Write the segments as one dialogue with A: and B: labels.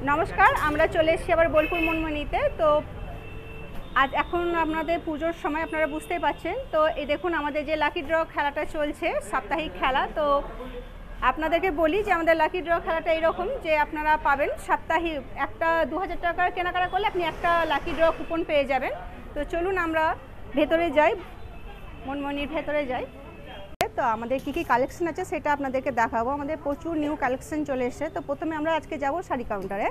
A: নমস্কার, আমরা চলে এসেছি আবার বোলপুর মনমনিতে। তো আজ এখন আপনাদের পুজোর সময় আপনারা বুঝতেই পাচ্ছেন। তো এই দেখুন আমাদের যে লাকি ড্র খেলাটা চলছে, সাপ্তাহিক খেলা। তো আপনাদেরকে বলি যে আমাদের লাকি ড্র খেলাটা এরকম যে আপনারা পাবেন সাপ্তাহিক একটা 2000 টাকার কেনাকাটা করলে আপনি একটা লাকি ড্র কুপন পেয়ে যাবেন। তো চলুন আমরা ভেতরে যাই, মনমনির ভেতরে যাই। তো আমাদের কি কি কালেকশন আছে সেটা আপনাদেরকে দেখাবো। আমাদের প্রচুর নিউ কালেকশন চলে এসেছে। তো প্রথমে আমরা আজকে যাব শাড়ি কাউন্টারে।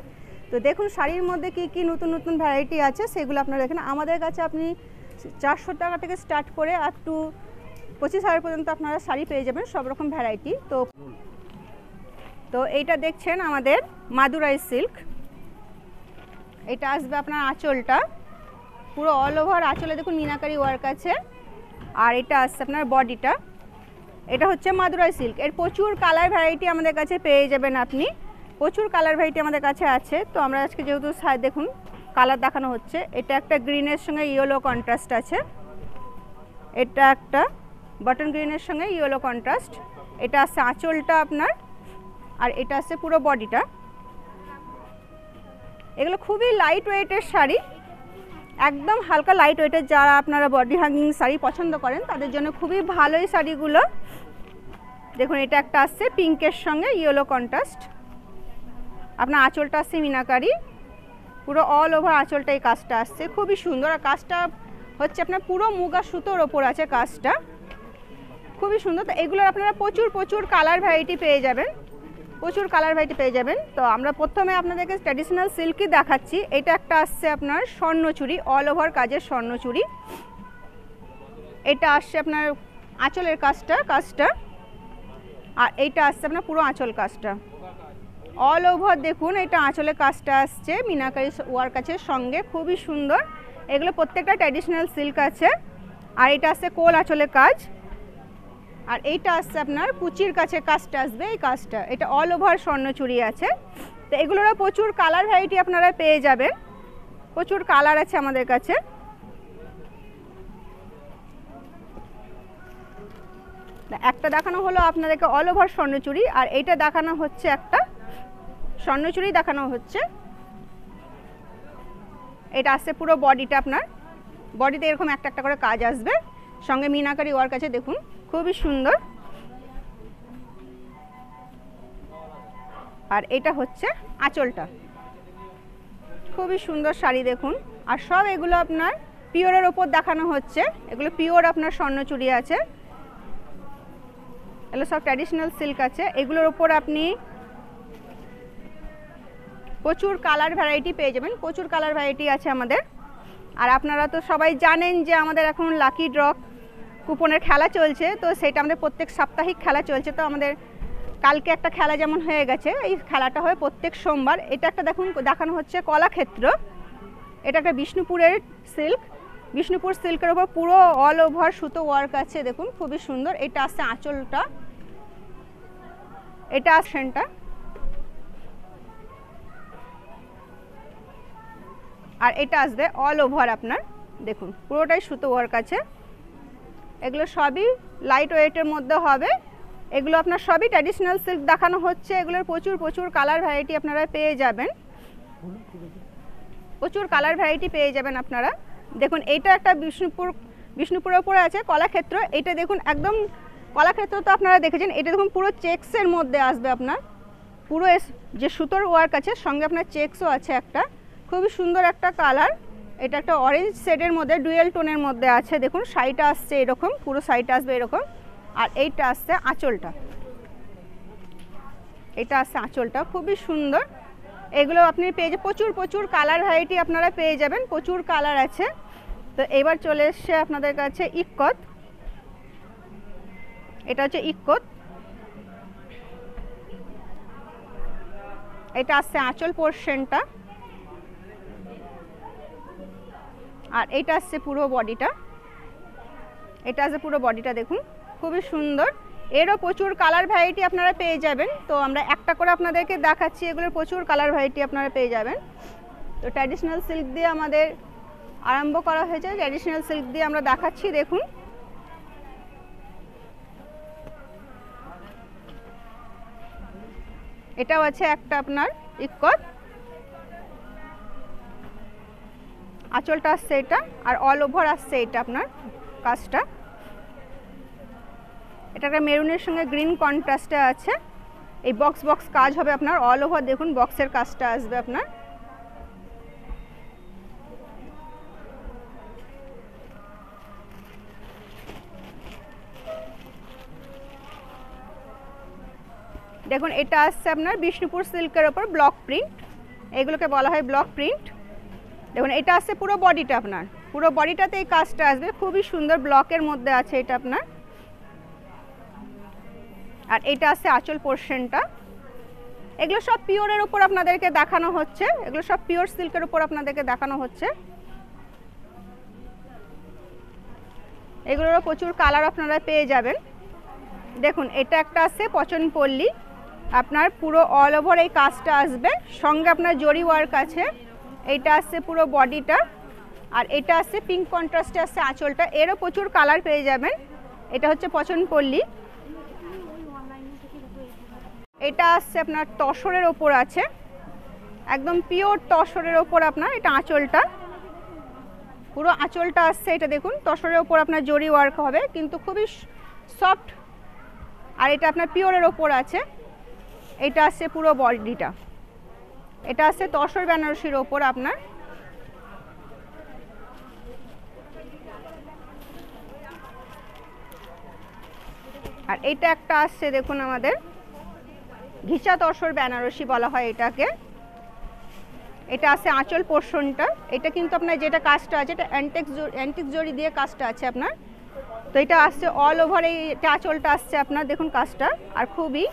A: তো দেখুন শাড়ির মধ্যে কি কি নতুন নতুন ভ্যারাইটি আছে সেগুলো আপনারা দেখেন। আমাদের কাছে আপনি 400 টাকা থেকে স্টার্ট করে আপ টু 25,000 পর্যন্ত আপনারা শাড়ি পেয়ে যাবেন, সব রকম ভ্যারাইটি। তো এইটা দেখছেন আমাদের মাদুরাই সিল্ক। এটা আসবে আপনার আঁচলটা, পুরো অল ওভার আঁচলে দেখুন মিনাকারি ওয়ার্ক আছে। আর এটা আসছে আপনার বডিটা, এটা হচ্ছে মাদুরাই সিল্ক। এর প্রচুর কালার ভ্যারাইটি আমাদের কাছে পেয়ে যাবেন আপনি, প্রচুর কালার ভ্যারাইটি আমাদের কাছে আছে। তো আমরা আজকে যেহেতু দেখুন কালার দেখানো হচ্ছে, এটা একটা গ্রিনের সঙ্গে ইয়েলো কন্ট্রাস্ট আছে, এটা একটা বাটন গ্রিনের সঙ্গে ইয়েলো কন্ট্রাস্ট, এটা আছে আঁচলটা আপনার, আর এটা আছে পুরো বডিটা। এগুলো খুবই লাইট ওয়েটের শাড়ি, একদম হালকা লাইট ওয়েটের। যারা আপনারা বডি হ্যাঙ্গিং শাড়ি পছন্দ করেন তাদের জন্য খুবই ভালো এই শাড়িগুলো। দেখুন এটা একটা আসছে পিঙ্কের সঙ্গে ইয়েলো কন্ট্রাস্ট, আপনার আঁচলটা আসছে মিনাকারি, পুরো অল ওভার আঁচলটা এই কাজটা আসছে, খুবই সুন্দর। আর কাজটা হচ্ছে আপনার পুরো মুগা সুতোর ওপর আছে কাজটা, খুবই সুন্দর। তো এগুলোর আপনারা প্রচুর কালার ভ্যারাইটি পেয়ে যাবেন, প্রচুর কালার ভ্যারাইটি পেয়ে যাবেন। তো আমরা প্রথমে আপনাদেরকে ট্র্যাডিশনাল সিল্কই দেখাচ্ছি। এটা একটা আসছে আপনার স্বর্ণচুরি, অল ওভার কাজের স্বর্ণচুরি। এটা আসছে আপনার আঁচলের কাজটা, আর এইটা আসছে আপনার পুরো আঁচল কাজটা অল ওভার। দেখুন এটা আঁচলের কাজটা আসছে মিনাকারি ওয়ার্ক আছে সঙ্গে, খুবই সুন্দর। এগুলো প্রত্যেকটা ট্র্যাডিশনাল সিল্ক আছে। আর এটা আসছে কোল আঁচলের কাজ, আর এইটা আসছে আপনার কুচির কাছে কাজটা আসবে, এই কাজটা এটা অল ওভার স্বর্ণচুরি আছে। তো এগুলোরও প্রচুর কালার ভ্যারাইটি আপনারা পেয়ে যাবেন, প্রচুর কালার আছে আমাদের কাছে। একটা দেখানো হলো আপনাদেরকে অল ওভার স্বর্ণচুরি, আর এইটা দেখানো হচ্ছে একটা স্বর্ণচুরি দেখানো হচ্ছে। এটা আসছে পুরো বডিটা, আপনার বডিতে এরকম একটা একটা করে কাজ আসবে, সঙ্গে মিনাকারি ওয়ার্ক আছে, দেখুন খুবই সুন্দর। আর এটা হচ্ছে আঁচলটা, খুবই সুন্দর শাড়ি দেখুন। আর সব এগুলো আপনার পিওরের ওপর দেখানো হচ্ছে, এগুলো পিওর আপনার স্বর্ণচুরি আছে, এগুলো সব ট্র্যাডিশনাল সিল্ক আছে। এগুলোর ওপর আপনি প্রচুর কালার ভ্যারাইটি পেয়ে যাবেন, প্রচুর কালার ভ্যারাইটি আছে আমাদের। আর আপনারা তো সবাই জানেন যে আমাদের এখন লাকি ড্র কুপনের খেলা চলছে। তো সেটা আমাদের প্রত্যেক সাপ্তাহিক খেলা চলছে। তো আমাদের কালকে একটা খেলা যেমন হয়ে গেছে, এই খেলাটা হয় প্রত্যেক সোমবার। এটা একটা দেখুন দেখানো হচ্ছে কলাক্ষেত্র, এটা একটা বিষ্ণুপুরের সিল্ক, বিষ্ণুপুর সিল্কের ওপর পুরো অল ওভার সুতো ওয়ার্ক আছে, দেখুন খুবই সুন্দর। এটা আসছে আঁচলটা, এটা আসেনটা, আর এটা আসবে অল ওভার আপনার, দেখুন পুরোটাই সুতো ওয়ার্ক আছে। এগুলো সবই লাইট ওয়েটের মধ্যে হবে, এগুলো আপনার সবই ট্র্যাডিশনাল সিল্ক দেখানো হচ্ছে। এগুলোর প্রচুর কালার ভ্যারাইটি আপনারা পেয়ে যাবেন, প্রচুর কালার ভ্যারাইটি পেয়ে যাবেন আপনারা। দেখুন এইটা একটা বিষ্ণুপুরের উপরে আছে কলাক্ষেত্র। এটা দেখুন একদম কলাক্ষেত্র তো আপনারা দেখেছেন, এটা দেখুন পুরো চেক্সের মধ্যে আসবে আপনার, পুরো যে সুতোর ওয়ার্ক আছে সঙ্গে আপনার চেক্সও আছে একটা, খুবই সুন্দর একটা কালার। এটা একটা অরেঞ্জ শেডের মধ্যে ডুয়েল টোনের মধ্যে আছে, দেখুন শাড়িটা আসছে এরকম, পুরো শাড়িটা আসবে এরকম। আর এইটা আসছে আঁচলটা, এটা আসছে আঁচলটা, খুবই সুন্দর। এগুলো আপনি পেয়ে যাবেন, প্রচুর কালার ভ্যারাইটি আপনারা পেয়ে যাবেন, প্রচুর কালার আছে। তো এবার চলে এসছে আপনাদের কাছে ইক্কত, এটা হচ্ছে ইক্কত, এটা আসছে আঁচল পোর্শনটা, আর এটা আসছে পুরো বডিটা, এটা আসছে পুরো বডিটা, দেখুন খুবই সুন্দর। এরও প্রচুর কালার ভ্যারাইটি আপনারা পেয়ে যাবেন। তো আমরা একটা করে আপনাদেরকে দেখাচ্ছি, এগুলোর প্রচুর কালার ভ্যারাইটি আপনারা পেয়ে যাবেন। তো ট্র্যাডিশনাল সিল্ক দিয়ে আমাদের আরম্ভ করা হয়েছে, ট্র্যাডিশনাল সিল্ক দিয়ে আমরা দেখাচ্ছি, দেখুন এটাও আছে একটা আপনার ইক্কত, আঁচলটা আসছে এটা, আর অল ওভার আসছে এটা আপনার কাজটা। এটা একটা মেরুনের সঙ্গে গ্রিন কন্ট্রাস্টে আছে। এই বক্স বক্স কাজ হবে আপনার অল ওভার, দেখুন বক্সের কাজটা আসবে আপনার। দেখুন এটা আসছে আপনার বিষ্ণুপুর সিল্কের ওপর ব্লক প্রিন্ট, এগুলোকে বলা হয় ব্লক প্রিন্ট। দেখুন এটা আসছে পুরো বডিটা আপনার, পুরো বডিটাতে এই কাজটা আসবে, খুবই সুন্দর ব্লকের মধ্যে আছে এটা আপনার। আর এটা আসছে আঁচল পোর্শনটা। এগুলো সব পিওরের উপর আপনাদেরকে দেখানো হচ্ছে, এগুলো সব পিওর সিল্কের উপর আপনাদেরকে দেখানো হচ্ছে। এগুলোরও প্রচুর কালার আপনারা পেয়ে যাবেন। দেখুন এটা একটা আছে পচনপল্লী, আপনার পুরো অল ওভার এই কাজটা আসবে, সঙ্গে আপনার জরি ওয়ার্ক আছে। এইটা আসছে পুরো বডিটা, আর এটা আসছে পিঙ্ক কন্ট্রাস্টে আসছে আঁচলটা, এরও প্রচুর কালার পেয়ে যাবেন। এটা হচ্ছে পচনপল্লী। এটা আসছে আপনার তসরের ওপর আছে, একদম পিওর তসরের ওপর আপনার এটা আঁচলটা, পুরো আঁচলটা আসছে এটা দেখুন তসরের ওপর আপনার জরি ওয়ার্ক হবে, কিন্তু খুবই সফট। আর এটা আপনার পিওরের ওপর আছে। এটা আসছে পুরো বডিটা, এটা আসছে তসর বেনারসির ওপর আপনার। আর এটা একটা আসছে দেখুন আমাদের ঘিচা তসর বেনারসি বলা হয় এটাকে। এটা আছে আঁচল পোর্শনটা, এটা কিন্তু আপনার যেটা কাজটা আছে এটা অ্যান্টিক জরি দিয়ে কাজটা আছে আপনার। তো এটা আসছে অল ওভার, এই আঁচলটা আসছে আপনার দেখুন কাজটা, আর খুবই।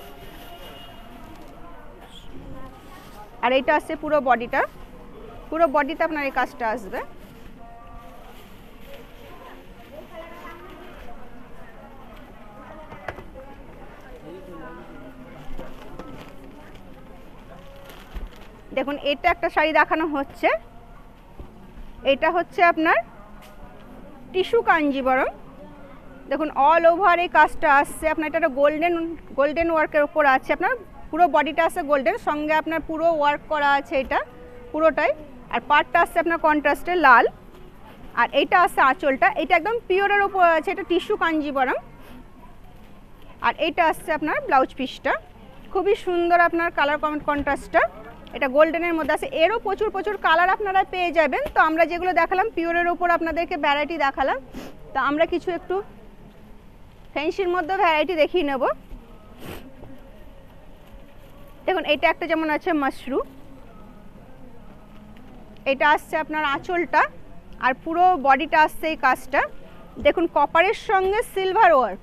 A: আর এইটা আসছে পুরো বডিটা, পুরো বডিতে আপনার এই কাজটা আসবে। দেখুন এটা একটা শাড়ি দেখানো হচ্ছে, এটা হচ্ছে আপনার টিস্যু কাঞ্জিবরম। দেখুন অল ওভার এই কাজটা আসছে আপনার, এটা গোল্ডেন ওয়ার্কের উপর আছে আপনার, পুরো বডিটা আছে গোল্ডেন, সঙ্গে আপনার পুরো ওয়ার্ক করা আছে এটা পুরোটাই। আর পার্টটা আসছে আপনার কন্ট্রাস্টে লাল। আর এইটা আসছে আঁচলটা, এটা একদম পিওরের উপর আছে, এটা টিস্যু কাঞ্জিবরম। আর এইটা আসছে আপনার ব্লাউজ পিসটা, খুবই সুন্দর আপনার কালার কন্ট্রাস্টটা, এটা গোল্ডেনের মধ্যে আছে। এরও প্রচুর কালার আপনারা পেয়ে যাবেন। তো আমরা যেগুলো দেখালাম পিওরের ওপর আপনাদেরকে ভ্যারাইটি দেখালাম, তো আমরা কিছু একটু ফ্যান্সির মধ্যে ভ্যারাইটি দেখিয়ে নেব। দেখুন এটা একটা যেমন আছে মাশরু, এটা আসছে আপনার আঁচলটা, আর পুরো বডিটা আসছে এই কাজটা। দেখুন কপারের সঙ্গে সিলভার ওয়ার্ক,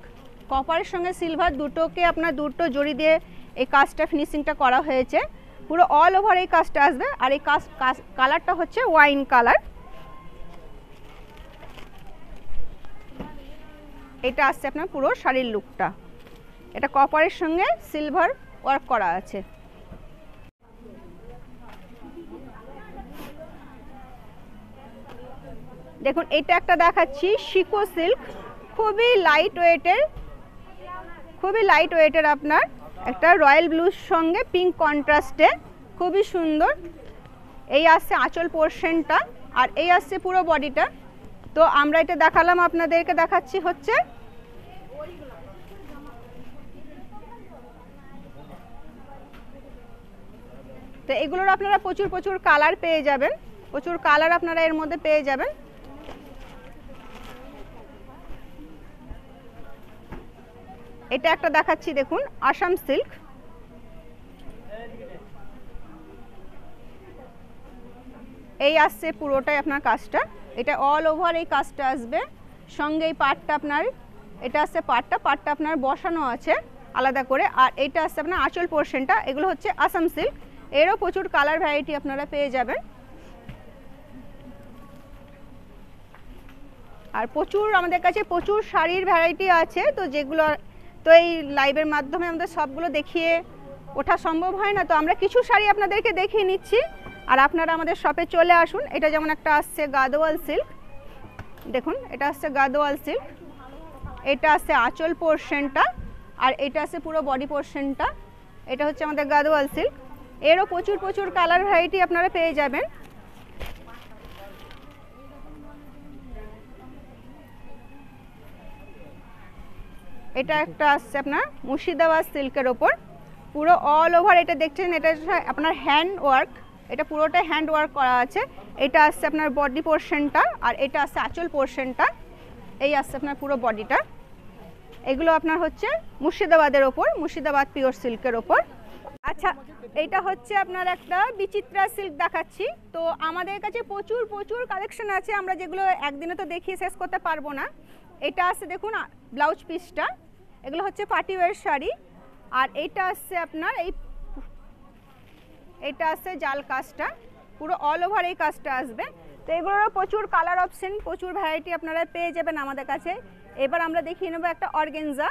A: কপারের সঙ্গে সিলভার দুটোকে আপনার দুটো জড়ি দিয়ে এই কাজটা ফিনিশিংটা করা হয়েছে, পুরো অল ওভার এই কাজটা আসবে। আর এই কালারটা হচ্ছে ওয়াইন কালার। এটা আসছে আপনার পুরো শাড়ির লুকটা, এটা কপারের সঙ্গে সিলভার ওয়ার্ক করা আছে। দেখুন এটা একটা দেখাচ্ছি শিকো সিল্ক, খুবই লাইট ওয়েটের আপনার একটা রয়্যাল ব্লুর সঙ্গে পিঙ্ক কন্ট্রাস্টে, খুবই সুন্দর। এই আসছে আঁচল পোর্শনটা, আর এই আসছে পুরো বডিটা। তো আমরা এটা দেখালাম, আপনাদেরকে দেখাচ্ছি হচ্ছে তো এগুলোর আপনারা প্রচুর কালার পেয়ে যাবেন, প্রচুর কালার আপনারা এর মধ্যে পেয়ে যাবেন। এটা একটা দেখাচ্ছি দেখুন আসাম সিল্ক, এই আসছে পুরোটাই আপনার কাজটা, এটা অল ওভার এই কাজটা আসবে, সঙ্গে এই পাটটা আপনার, এটা আসছে পাটটা আপনার বসানো আছে আলাদা করে। আর এটা আসছে আপনার আঁচল পোর্শনটা, এগুলো হচ্ছে আসাম সিল্ক, এরও প্রচুর কালার ভ্যারাইটি আপনারা পেয়ে যাবেন। আর আমাদের কাছে প্রচুর শাড়ির ভ্যারাইটি আছে, তো যেগুলো তো এই লাইভের মাধ্যমে আমাদের সবগুলো দেখিয়ে ওঠা সম্ভব হয় না, তো আমরা কিছু শাড়ি আপনাদেরকে দেখিয়ে নিচ্ছি। আর আপনারা আমাদের শপে চলে আসুন। এটা যেমন একটা আসছে গাদোয়াল সিল্ক, দেখুন এটা আসছে গাদোয়াল সিল্ক, এটা আসছে আঁচল পোর্শনটা, আর এটা আসছে পুরো বডি পোর্শনটা, এটা হচ্ছে আমাদের গাদোয়াল সিল্ক। এরও প্রচুর কালার ভ্যারাইটি আপনারা পেয়ে যাবেন। এটা একটা আসছে আপনার মুর্শিদাবাদ সিল্কের ওপর, পুরো অল ওভার এটা দেখছেন, এটা আপনার হ্যান্ড ওয়ার্ক, এটা পুরোটাই হ্যান্ড ওয়ার্ক করা আছে। এটা আসছে আপনার বডি পোর্শনটা, আর এটা আসছে আঁচল পোর্শনটা, এই আসছে আপনার পুরো বডিটা। এগুলো আপনার হচ্ছে মুর্শিদাবাদের ওপর, মুর্শিদাবাদ পিওর সিল্কের ওপর। আচ্ছা, এটা হচ্ছে আপনার একটা বিচিত্রা সিল্ক দেখাচ্ছি। তো আমাদের কাছে প্রচুর প্রচুর কালেকশন আছে, আমরা যেগুলো একদিনে তো দেখিয়ে শেষ করতে পারবো না। এটা আছে দেখুন ব্লাউজ পিসটা, এগুলো হচ্ছে পার্টি ওয়্যার শাড়ি। আর এটা আসছে আপনার এটা আসছে জাল কাজটা, পুরো অল ওভার এই কাজটা আসবে। তো এগুলোরও প্রচুর কালার অপশন, প্রচুর ভ্যারাইটি আপনারা পেয়ে যাবেন আমাদের কাছে। এবার আমরা দেখিয়ে নেবো একটা অর্গেনজা।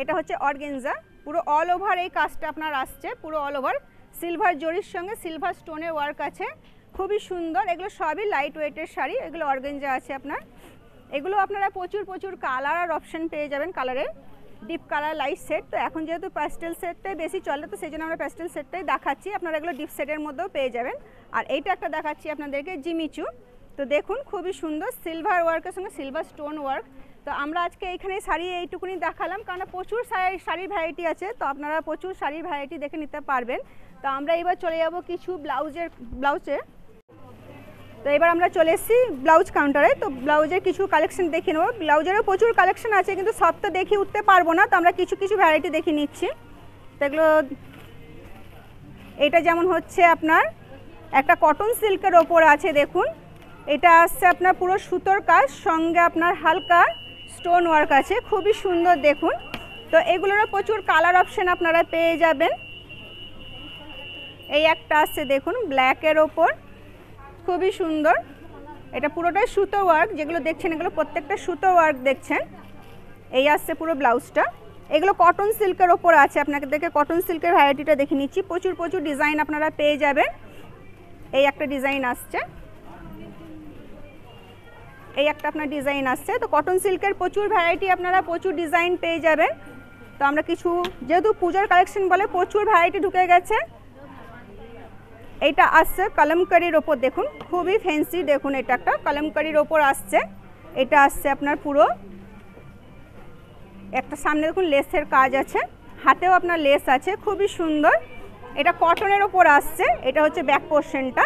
A: এটা হচ্ছে অর্গেনজা, পুরো অল ওভার এই কাজটা আপনার আসছে, পুরো অল ওভার সিলভার জরির সঙ্গে সিলভার স্টোনের ওয়ার্ক আছে, খুবই সুন্দর। এগুলো সবই লাইট ওয়েটের শাড়ি, এগুলো অর্গেনজা আছে আপনার। এগুলো আপনারা প্রচুর প্রচুর কালার আর অপশন পেয়ে যাবেন, কালারের ডিপ কালার লাইট সেট। তো এখন যেহেতু প্যাস্টেল সেটটাই বেশি চলে, তো সেই জন্য আমরা প্যাস্টেল সেটটাই দেখাচ্ছি, আপনারা এগুলো ডিপ সেটের মধ্যেও পেয়ে যাবেন। আর এইটা একটা দেখাচ্ছি আপনাদেরকে জিমিচু। তো দেখুন খুবই সুন্দর সিলভার ওয়ার্কের সঙ্গে সিলভার স্টোন ওয়ার্ক। তো আমরা আজকে এইখানে শাড়ি এইটুকুনি দেখালাম, কারণ প্রচুর শাড়ির ভ্যারাইটি আছে, তো আপনারা প্রচুর শাড়ির ভ্যারাইটি দেখে নিতে পারবেন। তো আমরা এবার চলে যাব কিছু ব্লাউজে। তো এবার আমরা চলে এসেছি ব্লাউজ কাউন্টারে। তো ব্লাউজের কিছু কালেকশন দেখে নেব, ব্লাউজেরও প্রচুর কালেকশন আছে, কিন্তু সব তো দেখে উঠতে পারবো না, তো আমরা কিছু কিছু ভ্যারাইটি দেখে নিচ্ছি। তো এগুলো এটা যেমন হচ্ছে আপনার একটা কটন সিল্কের ওপর আছে, দেখুন এটা আসছে আপনার পুরো সুতোর কাজ, সঙ্গে আপনার হালকা স্টোন ওয়ার্ক আছে, খুবই সুন্দর দেখুন। তো এগুলোরও প্রচুর কালার অপশন আপনারা পেয়ে যাবেন। এই একটা আসছে দেখুন ব্ল্যাকের ওপর, খুবই সুন্দর, এটা পুরোটাই সুতো ওয়ার্ক, যেগুলো দেখছেন এগুলো প্রত্যেকটা সুতো ওয়ার্ক দেখছেন। এই আসছে পুরো ব্লাউজটা। এগুলো কটন সিল্কের ওপর আছে, আপনাকে দেখে কটন সিল্কের ভ্যারাইটিটা দেখে নিচ্ছি, প্রচুর প্রচুর ডিজাইন আপনারা পেয়ে যাবেন। এই একটা ডিজাইন আসছে, এই একটা আপনার ডিজাইন আসছে। তো কটন সিল্কের প্রচুর ভ্যারাইটি আপনারা প্রচুর ডিজাইন পেয়ে যাবেন। তো আমরা কিছু, যেহেতু পূজার কালেকশন বলে প্রচুর ভ্যারাইটি ঢুকে গেছে। এইটা আসছে কলমকারির ওপর, দেখুন খুবই ফ্যান্সি, দেখুন এটা একটা কলমকারির ওপর আসছে। এটা আসছে আপনার পুরো একটা সামনে দেখুন লেসের কাজ আছে, হাতেও আপনার লেস আছে, খুবই সুন্দর। এটা কটনের ওপর আসছে, এটা হচ্ছে ব্যাক পোর্শনটা,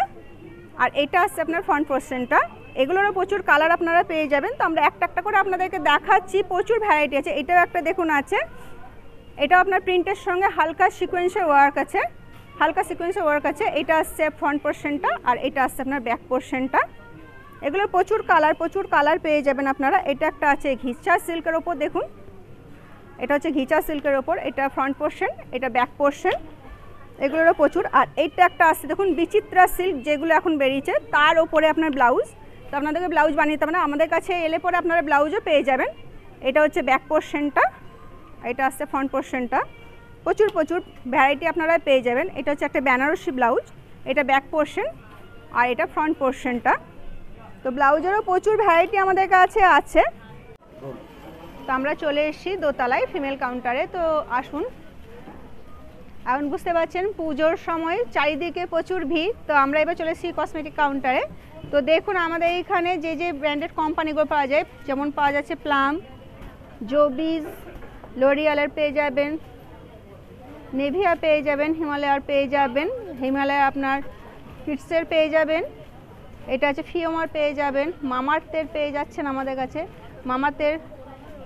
A: আর এটা আসছে আপনার ফ্রন্ট পোর্শনটা। এগুলোরও প্রচুর কালার আপনারা পেয়ে যাবেন। তো আমরা একটা একটা করে আপনাদেরকে দেখাচ্ছি, প্রচুর ভ্যারাইটি আছে। এটাও একটা দেখুন আছে, এটাও আপনার প্রিন্টের সঙ্গে হালকা সিকোয়েন্সের ওয়ার্ক আছে, হালকা সিকোয়েন্সের ওয়ার্ক আছে। এটা আসছে ফ্রন্ট পোর্শনটা, আর এটা আসছে আপনার ব্যাক পোর্শনটা। এগুলোর প্রচুর কালার পেয়ে যাবেন আপনারা। এটা একটা আছে ঘিচা সিল্কের ওপর, দেখুন এটা হচ্ছে ঘিচা সিল্কের ওপর, এটা ফ্রন্ট পোর্শন, এটা ব্যাক পোর্শন, এগুলোরও প্রচুর। আর এইটা একটা আসছে দেখুন বিচিত্রা সিল্ক, যেগুলো এখন বেরিয়েছে, তার ওপরে আপনার ব্লাউজ। তো আপনাদেরকে ব্লাউজ বানিয়ে দিতে হবে না, আমাদের কাছে এলে পরে আপনারা ব্লাউজও পেয়ে যাবেন। এটা হচ্ছে ব্যাক পোর্শনটা, এটা আসছে ফ্রন্ট পোর্শনটা, প্রচুর ভ্যারাইটি আপনারা পেয়ে যাবেন। এটা হচ্ছে একটা বেনারসি ব্লাউজ, এটা ব্যাক পোর্শন, আর এটা ফ্রন্ট পোর্শনটা। তো ব্লাউজেরও প্রচুর ভ্যারাইটি আমাদের কাছে আছে। তো আমরা চলে এসেছি দোতলায় ফিমেল কাউন্টারে। তো আসুন, এখন বুঝতে পারছেন পুজোর সময় চারিদিকে প্রচুর ভিড়। তো আমরা এবার চলে এসেছি কসমেটিক কাউন্টারে। তো দেখুন আমাদের এইখানে যে যে ব্র্যান্ডেড কোম্পানিগুলো পাওয়া যায়, যেমন পাওয়া যাচ্ছে প্লাম, জোবিজ, লরিয়ালের পেয়ে যাবেন, নেভিয়া পেয়ে যাবেন, হিমালয়ার পেয়ে যাবেন, হিমালয়া আপনার কিডসের পেয়ে যাবেন, এটা আছে ফিওমার পেয়ে যাবেন, মামাআর্থের পেয়ে যাচ্ছেন আমাদের কাছে, মামাআর্থের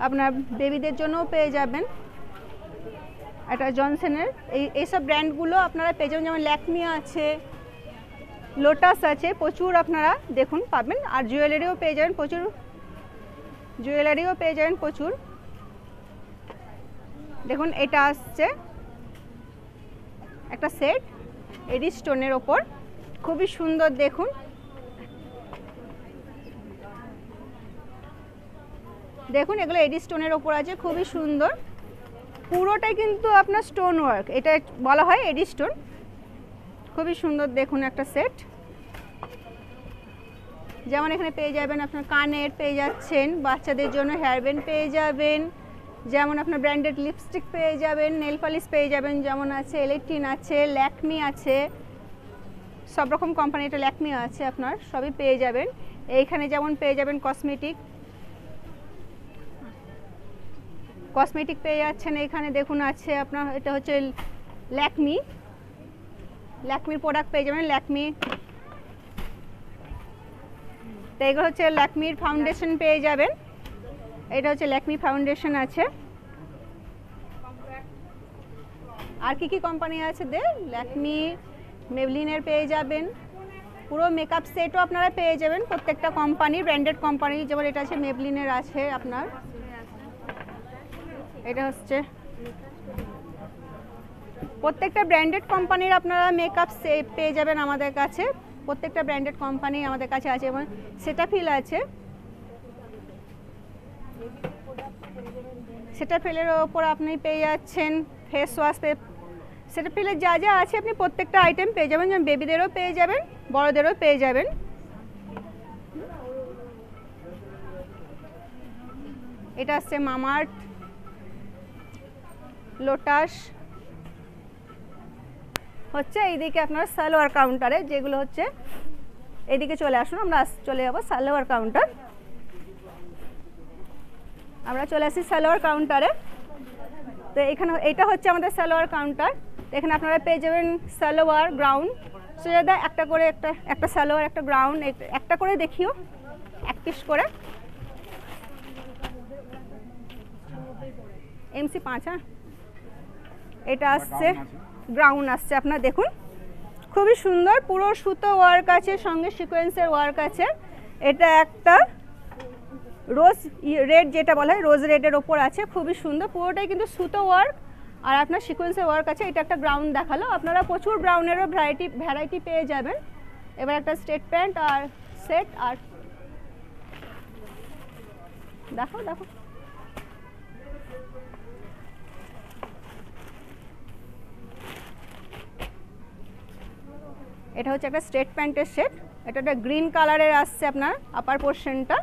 A: আপনার বেবিদের জন্যও পেয়ে যাবেন, এটা জনসনের। এইসব ব্র্যান্ডগুলো আপনারা পেয়ে যাবেন, যেমন ল্যাকমি আছে, লোটাস আছে, প্রচুর আপনারা দেখুন পাবেন। আর জুয়েলারিও পেয়ে যাবেন প্রচুর, প্রচুর। দেখুন এটা আসছে একটা সেট এডি স্টোনের ওপর, খুবই সুন্দর দেখুন। দেখুন এগুলো এডি স্টোনের ওপর আছে, খুবই সুন্দর, পুরোটাই কিন্তু আপনার স্টোন ওয়ার্ক, এটা বলা হয় এডি স্টোন, খুবই সুন্দর দেখুন একটা সেট। যেমন এখানে পেয়ে যাবেন আপনার কানের পেয়ে যাচ্ছেন, বাচ্চাদের জন্য হেয়ার ব্যান্ড পেয়ে যাবেন, যেমন আপনার ব্র্যান্ডেড লিপস্টিক পেয়ে যাবেন, নেল পলিশ পেয়ে যাবেন, যেমন আছে এলেকট্রিন আছে, ল্যাকমি আছে, সব রকম কোম্পানিটা ল্যাকমি আছে আপনার, সবই পেয়ে যাবেন। এইখানে যেমন পেয়ে যাবেন কসমেটিক, কসমেটিক পেয়ে যাচ্ছেন এখানে দেখুন আছে আপনার, এটা হচ্ছে ল্যাকমির প্রোডাক্ট পেয়ে যাবেন, ল্যাকমি। তো এগুলো হচ্ছে ল্যাকমির ফাউন্ডেশন পেয়ে যাবেন, এটা হচ্ছে ল্যাকমি ফাউন্ডেশন আছে। আর কি কি কোম্পানি আছে ল্যাকমি, মেবলিনের পেয়ে যাবেন, পুরো মেকআপ সেটও আপনারা পেয়ে যাবেন প্রত্যেকটা কোম্পানির, ব্র্যান্ডেড কোম্পানি। যেমন এটা আছে মেবলিনের আছে আপনার, এটা হচ্ছে প্রত্যেকটা ব্র্যান্ডেড কোম্পানির আপনারা মেকআপ সেট পেয়ে যাবেন আমাদের কাছে, প্রত্যেকটা ব্র্যান্ডেড কোম্পানি আমাদের কাছে আছে। এবং সেটাফিল আছে, সেটাফিলের ওপর আপনি পেয়ে যাচ্ছেন ফেস ওয়াশ, সেটাফিলের যা যা আছে আপনি প্রত্যেকটা আইটেম পেয়ে যাবেন, যেমন বেবিদেরও পেয়ে যাবেন, বড়দেরও পেয়ে যাবেন। এটা আছে মামাআর্থ, লোটাস হচ্ছে এইদিকে আপনার সালোয়ার কাউন্টারে, যেগুলো হচ্ছে এইদিকে চলে আসুন, আমরা চলে যাবো সালোয়ার কাউন্টার। আমরা চলে আসি সালোয়ার কাউন্টারে। তো এখানে এটা হচ্ছে আমাদের সালোয়ার কাউন্টার। এখানে আপনারা পেয়ে যাবেন সালোয়ার, গ্রাউন্ড, সেটা একটা করে একটা সালোয়ার, একটা গ্রাউন্ড, একটা করে দেখিও, এক পিস করে MC 5। হ্যাঁ, এটা আসছে গ্রাউন্ড আসছে আপনার, দেখুন খুবই সুন্দর, পুরো সুতো ওয়ার্ক আছে, সঙ্গে সিকোয়েন্সের ওয়ার্ক আছে। এটা একটা রোজ রেড, যেটা বলা হয় রোজ রেডের ওপর আছে, খুবই সুন্দর, পুরোটাই কিন্তু সুতো ওয়ার্ক আর আপনার সিকোয়েন্সের ওয়ার্ক আছে। এটা একটা গ্রাউন্ড দেখালো, আপনারা প্রচুর গ্রাউন্ডেরও ভ্যারাইটি পেয়ে যাবেন। এবার একটা স্ট্রেট প্যান্ট আর সেট, আর দেখো দেখো এটা হচ্ছে একটা স্ট্রেট প্যান্টের সেট, এটা একটা গ্রিন কালারের আসছে আপনার আপার পোর্শনটা,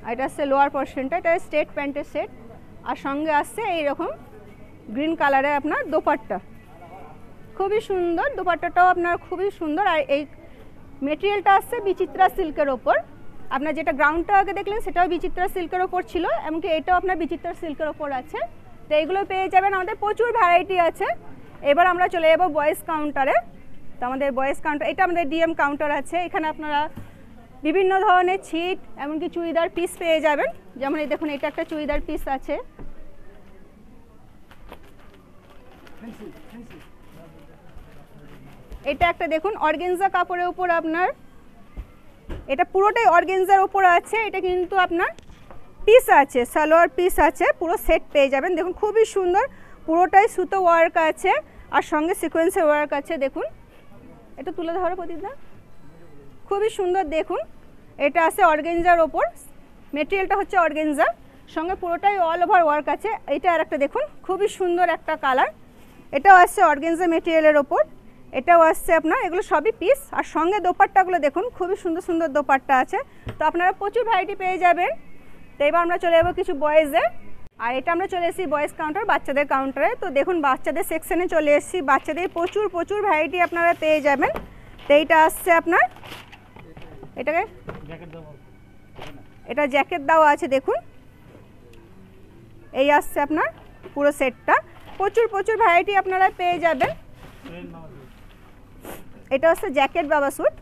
A: আর এটা হচ্ছে লোয়ার পোর্শনটা। এটা স্ট্রেট প্যান্টের সেট, আর সঙ্গে আসছে এইরকম গ্রিন কালারের আপনার দোপাট্টা, খুবই সুন্দর, দোপাট্টাটাও আপনার খুবই সুন্দর। আর এই মেটেরিয়ালটা আসছে বিচিত্রা সিল্কের ওপর, আপনার যেটা গ্রাউন্ডটা আগে দেখলেন সেটাও বিচিত্রা সিল্কের ওপর ছিল, এমনকি এটাও আপনার বিচিত্রা সিল্কের ওপর আছে। তো এইগুলো পেয়ে যাবেন, আমাদের প্রচুর ভ্যারাইটি আছে। এবার আমরা চলে যাবো বয়েজ কাউন্টারে। তো আমাদের বয়েজ কাউন্টার, এটা আমাদের DM কাউন্টার আছে, এখানে আপনারা বিভিন্ন ধরনের ছিট, এমনকি চুড়িদার পিস পেয়ে যাবেন। যেমন এই দেখুন, এটা একটা চুড়িদার পিস আছে, এটা একটা দেখুন অর্গেনজা কাপড়ের উপর আপনার, এটা পুরোটাই অর্গেনজার উপর আছে, এটা কিন্তু আপনার পিস আছে, সালোয়ার পিস আছে, পুরো সেট পেয়ে যাবেন। দেখুন খুবই সুন্দর, পুরোটাই সুতো ওয়ার্ক আছে আর সঙ্গে সিকোয়েন্সের ওয়ার্ক আছে। দেখুন এটা তুলে ধরো প্রদীপদা, খুবই সুন্দর, দেখুন এটা আছে অর্গেনজার ওপর, মেটেরিয়ালটা হচ্ছে অর্গেনজা, সঙ্গে পুরোটাই অল ওভার ওয়ার্ক আছে। এটা আর একটা দেখুন খুবই সুন্দর একটা কালার, এটাও আসছে অর্গেনজা মেটেরিয়ালের ওপর, এটাও আসছে আপনার, এগুলো সবই পিস। আর সঙ্গে দোপাট্টাগুলো দেখুন খুবই সুন্দর সুন্দর দোপাট্টা আছে। তো আপনারা প্রচুর ভ্যারাইটি পেয়ে যাবেন। তো এবার আমরা চলে যাবো কিছু বয়েজে, আর এটা আমরা চলে এসেছি বয়েজ কাউন্টার, বাচ্চাদের কাউন্টারে। তো দেখুন বাচ্চাদের সেকশনে চলে এসেছি, বাচ্চাদের প্রচুর ভ্যারাইটি আপনারা পেয়ে যাবেন। তো এইটা আসছে আপনার, এটাকে এটা জ্যাকেট দেওয়া আছে, দেখুন এই আসছে আপনার পুরো সেটটা, প্রচুর ভ্যারাইটি আপনারা পেয়ে যাবেন। এটা হচ্ছে জ্যাকেট বাবা স্যুট,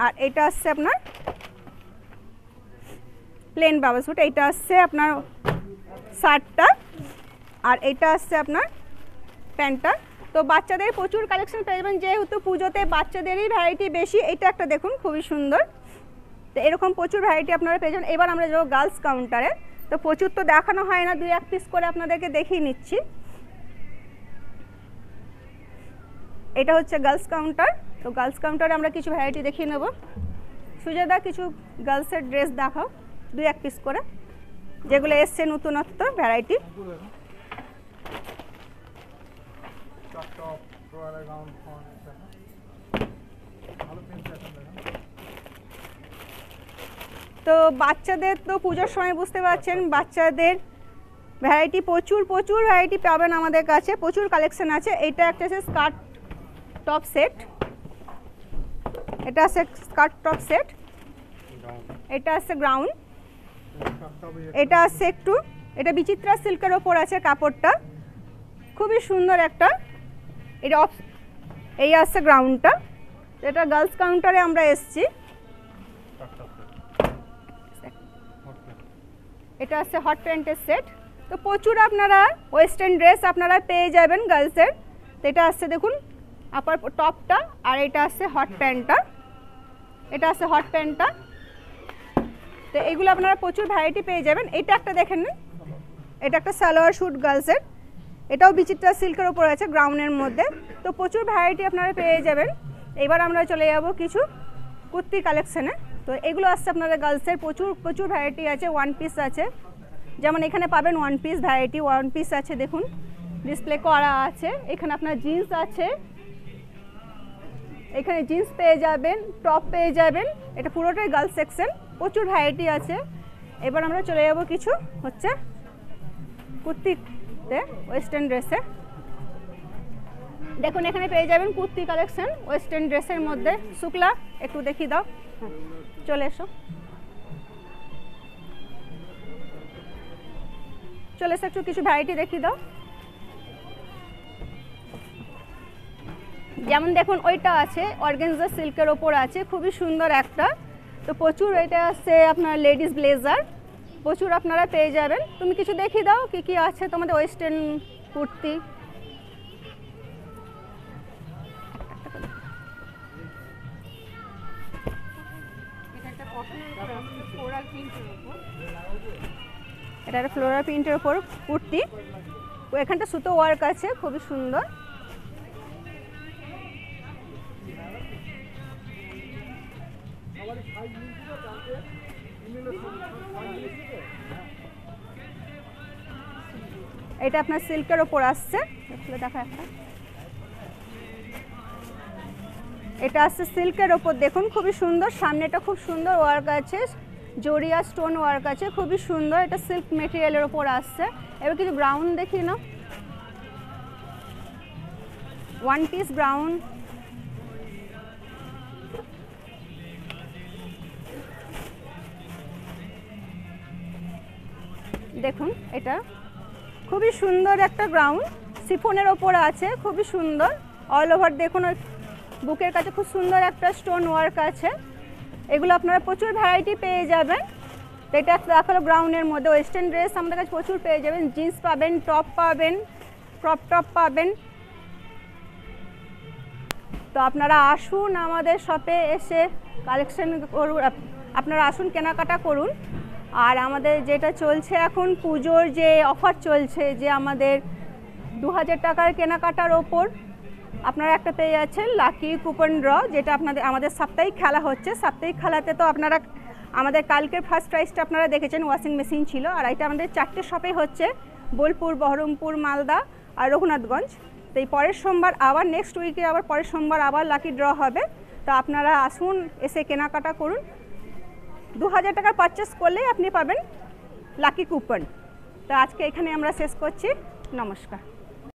A: আর এটা আসছে আপনার প্লেন বাবা স্যুট, এইটা আসছে আপনার শার্টটা, আর এটা আসছে আপনার প্যান্টটা। তো বাচ্চাদের প্রচুর কালেকশন পেয়ে যাবেন, যেহেতু পুজোতে বাচ্চাদেরই ভ্যারাইটি বেশি। এটা একটা দেখুন খুবই সুন্দর, তো এরকম প্রচুর ভ্যারাইটি আপনারা পেয়ে যাবেন। এবার আমরা যাবো গার্লস কাউন্টারে। তো প্রচুর তো দেখানো হয় না, 2-1 পিস করে আপনাদেরকে দেখিয়ে নিচ্ছি। এটা হচ্ছে গার্লস কাউন্টার। তো গার্লস কাউন্টারে আমরা কিছু ভ্যারাইটি দেখিয়ে নেব। সুজাদা কিছু গার্লসের ড্রেস দেখাও, 2-1 পিস করে, যেগুলো এসছে নতুনত্ব ভ্যারাইটি। তো বাচ্চাদের তো পুজোর সময় বুঝতে পারছেন, বাচ্চাদের ভ্যারাইটি প্রচুর ভ্যারাইটি পাবেন আমাদের কাছে, প্রচুর কালেকশন আছে। এটা একটা আছে স্কার্ট টপ সেট, এটা আছে স্কার্ট টপ সেট, এটা আছে গ্রাউন্ড, এটা আছে একটু এটা বিচিত্রা সিল্কের ওপর আছে কাপড়টা, খুবই সুন্দর একটা। এটা এই আছে গ্রাউন্ডটা, এটা গার্লস কাউন্টারে আমরা এসছি। এটা আছে হট প্যান্টের সেট। তো প্রচুর আপনারা ওয়েস্টার্ন ড্রেস আপনারা পেয়ে যাবেন গার্লসের। তো এটা আসছে দেখুন আপার টপটা, আর এটা আছে হট প্যান্টটা, এটা আছে হট প্যান্টটা। তো এইগুলো আপনারা প্রচুর ভ্যারাইটি পেয়ে যাবেন। এটা একটা দেখেন না, এটা একটা সালোয়ার স্যুট গার্লসের, এটাও বিচিত্রা সিল্কের ওপর আছে গ্রাউন্ডের মধ্যে। তো প্রচুর ভ্যারাইটি আপনারা পেয়ে যাবেন। এবার আমরা চলে যাব কিছু কুর্তি কালেকশানে। তো এগুলো আসছে আপনাদের গার্লসের প্রচুর ভ্যারাইটি আছে। ওয়ান পিস আছে, যেমন এখানে পাবেন one piece variety, one piece আছে দেখুন ডিসপ্লে করা আছে। এখানে আপনার জিন্স আছে, এখানে জিন্স পেয়ে যাবেন, টপ পেয়ে যাবেন, এটা পুরোটাই গার্লস সেকশন, প্রচুর ভ্যারাইটি আছে। এবার আমরা চলে যাব কিছু হচ্ছে কুর্তিতে ওয়েস্টার্ন ড্রেসে। দেখুন এখানে পেয়ে যাবেন কুর্তি কালেকশন ওয়েস্টার্ন ড্রেসের মধ্যে। শুক্লা একটু দেখিয়ে দাও, চলে এসো, চলে এসো একটু কিছু ভ্যারাইটি দেখিয়ে দাও। যেমন দেখুন ওইটা আছে অর্গানজা সিল্কের ওপর আছে, খুবই সুন্দর একটা। তো প্রচুর এটা আছে আপনার লেডিস ব্লেজার, প্রচুর আপনারা পেয়ে যাবেন। তুমি কিছু দেখিয়ে দাও কি কি আছে তোমাদের ওয়েস্টার্ন কুর্তি। এটা একটা ফ্লোরাল প্রিন্টের ওপর কুর্তি, এখানটা সুতো ওয়ার্ক আছে, খুবই সুন্দর। এটা আপনার সিল্কের ওপর আসছে, দেখা একটা, এটা আসছে সিল্কের ওপর দেখুন খুবই সুন্দর। সামনেটা খুব সুন্দর ওয়ার্ক আছে, জরিয়া স্টোন ওয়ার্ক আছে, খুবই সুন্দর। এটা সিল্ক মেটেরিয়ালের ওপর আসছে। এবার কিছু ব্রাউন দেখি না, ওয়ান পিস ব্রাউন, দেখুন এটা খুবই সুন্দর একটা গ্রাউন্ড, সিফনের ওপর আছে, খুবই সুন্দর। অল ওভার দেখুন ওই বুকের কাছে খুব সুন্দর একটা স্টোন ওয়ার্ক আছে। এগুলো আপনারা প্রচুর ভ্যারাইটি পেয়ে যাবেন। তো এটা দেখালো গ্রাউন্ডের মধ্যে ওয়েস্টার্ন ড্রেস আমাদের কাছে প্রচুর পেয়ে যাবেন। জিন্স পাবেন, টপ পাবেন, ক্রপ টপ পাবেন। তো আপনারা আসুন আমাদের শপে এসে কালেকশন করুন, আপনারা আসুন কেনাকাটা করুন। আর আমাদের যেটা চলছে এখন পুজোর যে অফার চলছে, যে আমাদের 2000 টাকার কেনাকাটার ওপর আপনারা একটা পেয়ে যাচ্ছেন লাকি কুপন ড্র, যেটা আমাদের সাপ্তাহিক খেলা হচ্ছে। সাপ্তাহিক খেলাতে তো আপনারা আমাদের কালকের ফার্স্ট প্রাইজটা আপনারা দেখেছেন, ওয়াশিং মেশিন ছিল। আর এটা আমাদের 4টে শপে হচ্ছে, বোলপুর, বহরমপুর, মালদা আর রঘুনাথগঞ্জ। তো এই পরের সোমবার আবার নেক্সট উইকে আবার পরের সোমবার আবার লাকি ড্র হবে। তো আপনারা আসুন, এসে কেনাকাটা করুন। 2000 টাকার পারচেস করলেই আপনি পাবেন লাকি কুপন। তো আজকে এখানে আমরা শেষ করছি, নমস্কার।